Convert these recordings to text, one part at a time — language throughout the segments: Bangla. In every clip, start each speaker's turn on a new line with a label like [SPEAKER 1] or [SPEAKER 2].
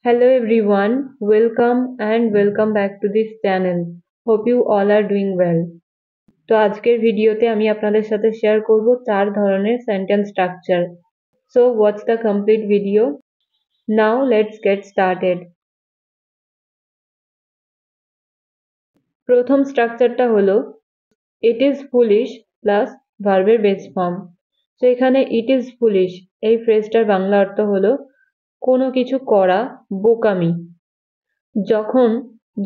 [SPEAKER 1] Hello everyone, welcome back to this channel. Hope you all are doing well. তো আজকের ভিডিওতে আমি আপনাদের সাথে শেয়ার করব চার ধরনের sentence structure. So watch the complete video. Now let's get started. প্রথম স্ট্রাকচারটা হলো it is foolish plus ভার্বের বেস ফর্ম। তো এখানে it is foolish এই ফ্রেজটার বাংলা অর্থ হলো কোনো কিছু করা বোকামি। যখন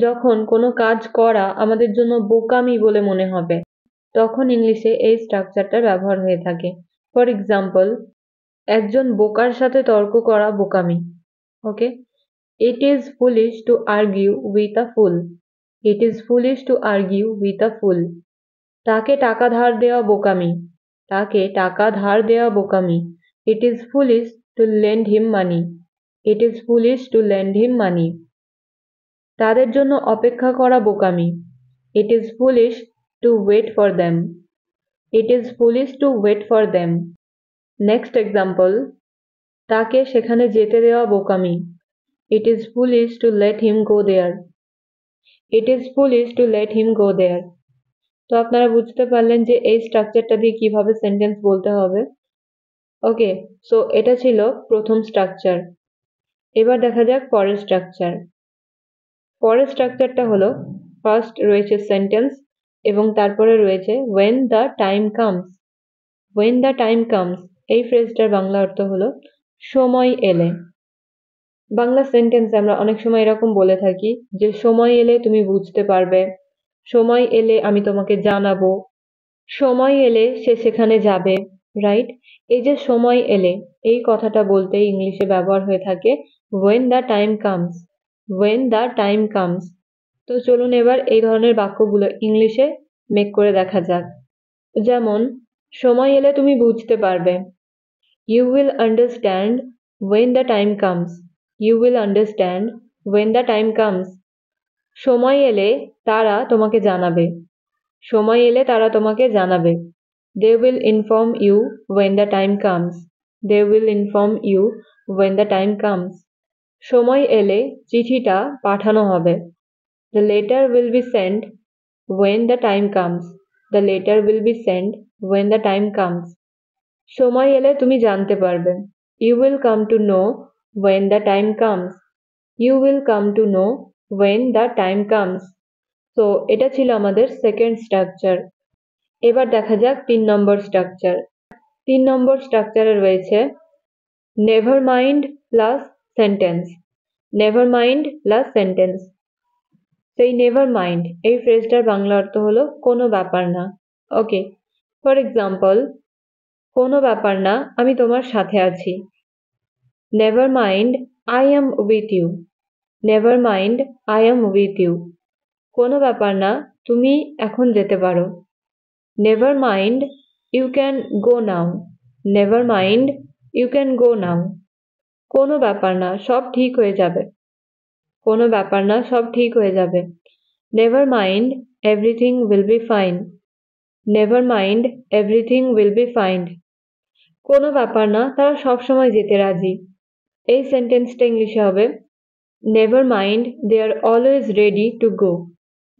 [SPEAKER 1] যখন কোনো কাজ করা আমাদের জন্য বোকামি বলে মনে হবে তখন ইংলিশে এই স্ট্রাকচারটার ব্যবহার হয়ে থাকে। ফর এক্সাম্পল, একজন বোকার সাথে তর্ক করা বোকামি। Okay, it is foolish to argue with a fool. It is foolish to argue with a fool. তাকে টাকা ধার দেওয়া বোকামি। তাকে টাকা ধার দেওয়া বোকামি। It is foolish to lend him money. It is foolish to lend him money. তাদের জন্য অপেক্ষা করা বোকামি। It is foolish to wait for them. It is foolish to wait for them. Next example, তাকে সেখানে যেতে দেওয়া বোকামি। It is foolish to let him go there. It is foolish to let him go there. তো আপনারা বুঝতে পারলেন যে এই স্ট্রাকচারটা দিয়ে কিভাবে সেন্টেন্স বলতে হবে। ওকে, সো এটা ছিল প্রথম স্ট্রাকচার। এবার দেখা যাক পরের স্ট্রাকচার। পরের স্ট্রাকচারটা হলো ফার্স্ট রয়েছে সেন্টেন্স এবং তারপরে রয়েছে when the time comes. when the time comes এই ফ্রেজটার বাংলা অর্থ হলো সময় এলে। বাংলা সেন্টেন্সে আমরা অনেক সময় এরকম বলে থাকি যে সময় এলে তুমি বুঝতে পারবে, সময় এলে আমি তোমাকে জানাবো, সময় এলে সে সেখানে যাবে, রাইট? এই যে সময় এলে এই কথাটা বলতে ইংলিশে ব্যবহার হয়ে থাকে when the time comes. when the time comes. তো চলুন এবার এই ধরনের বাক্যগুলো ইংলিশে মেক করে দেখা যাক। যেমন, সময় এলে তুমি বুঝতে পারবে। You will understand when the time comes. You will understand when the time comes. সময় এলে তারা তোমাকে জানাবে। সময় এলে তারা তোমাকে জানাবে। They will inform you when the time comes. They will inform you when the time comes. সময় এলে চিঠিটা পাঠানো হবে। The letter will be sent when the time comes. The letter will be sent when the time comes. সময় এলে তুমি জানতে পারবে। You will come to know when the time comes. You will come to know when the time comes. So এটা ছিল আমাদের সেকেন্ড স্ট্রাকচার। এবার দেখা যাক 3 নম্বর স্ট্রাকচার। 3 নম্বর স্ট্রাকচারে রয়েছে never mind plus sentence. Never mind plus sentence. সেই নেভার মাইন্ড এই ফ্রেজটার বাংলা অর্থ হলো কোনো ব্যাপার না। ওকে, ফর এক্সাম্পল, কোনো ব্যাপার না আমি তোমার সাথে আছি। Never mind I am with you. Never mind I am with you. কোনো ব্যাপার না তুমি এখন যেতে পারো। Never mind you can go now. Never mind you can go now. কোনো ব্যাপার না সব ঠিক হয়ে যাবে। কোনো ব্যাপার না সব ঠিক হয়ে যাবে। Never mind everything will be fine. Never mind everything will be fine. কোনো ব্যাপার না তারা সবসময় যেতে রাজি। এই সেন্টেন্সটা ইংলিশে হবে never mind they are always ready to go.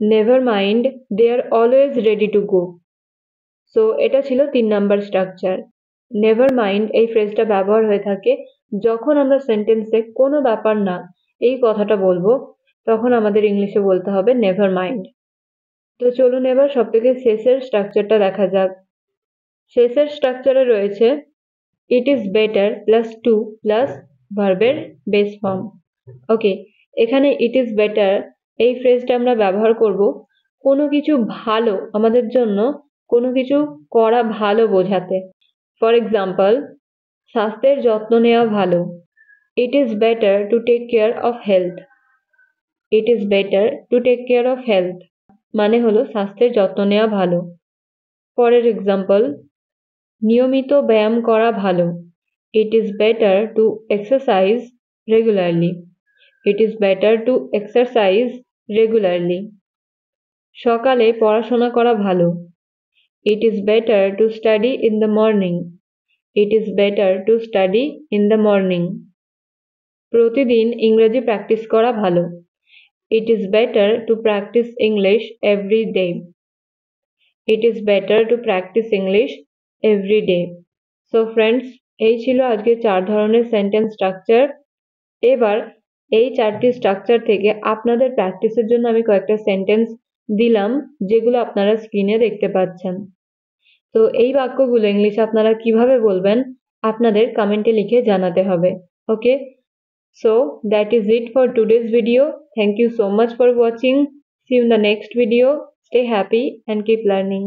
[SPEAKER 1] Never mind they are always ready to go. So এটা ছিল 3 নাম্বার স্ট্রাকচার। নেভার মাইন্ড এই ফ্রেজটা ব্যবহার হয়ে থাকে যখন আমরা সেন্টেন্সে কোনো ব্যাপার না এই কথাটা বলবো তখন আমাদের ইংলিশে বলতে হবে নেভার মাইন্ড। তো চলুন এবার সবথেকে শেষের স্ট্রাকচারটা দেখা যাক। শেষের স্ট্রাকচারে রয়েছে it is better plus to plus ভার্বের বেস ফর্ম। ওকে, এখানে ইট ইজ বেটার এই ফ্রেজটা আমরা ব্যবহার করব কোনো কিছু ভালো আমাদের জন্য কোনো কিছু করা ভালো বোঝাতে। ফর এক্সাম্পল, স্বাস্থ্যের যত্ন নেওয়া ভালো। It is better to take care of health. It is better to take care of health মানে হলো স্বাস্থ্যের যত্ন নেওয়া ভালো। পরের এক্সাম্পল, নিয়মিত ব্যায়াম করা ভালো। It is better two exercise regularly. It is better two exercise regularly. সকালে পড়াশোনা করা ভালো। It is better to study in the morning. It is better to study in the morning. প্রতিদিন ইংরেজি প্র্যাকটিস করা ভালো। It is better to practice English every day. It is better to practice English every day. So friends, এই ছিল আজকে 4 ধরনের সেন্টেন্স স্ট্রাকচার। এবার এই 4টি স্ট্রাকচার থেকে আপনাদের প্র্যাকটিসের জন্য আমি কয়েকটা সেন্টেন্স দিলাম, যেগুলো আপনারা স্ক্রিনে দেখতে পাচ্ছেন। তো এই বাক্যগুলো ইংলিশে আপনারা কিভাবে বলবেন আপনাদের কমেন্টে লিখে জানাতে হবে। ওকে, so that is it for today's video. Thank you so much for watching. See you in the next video. Stay happy and keep learning.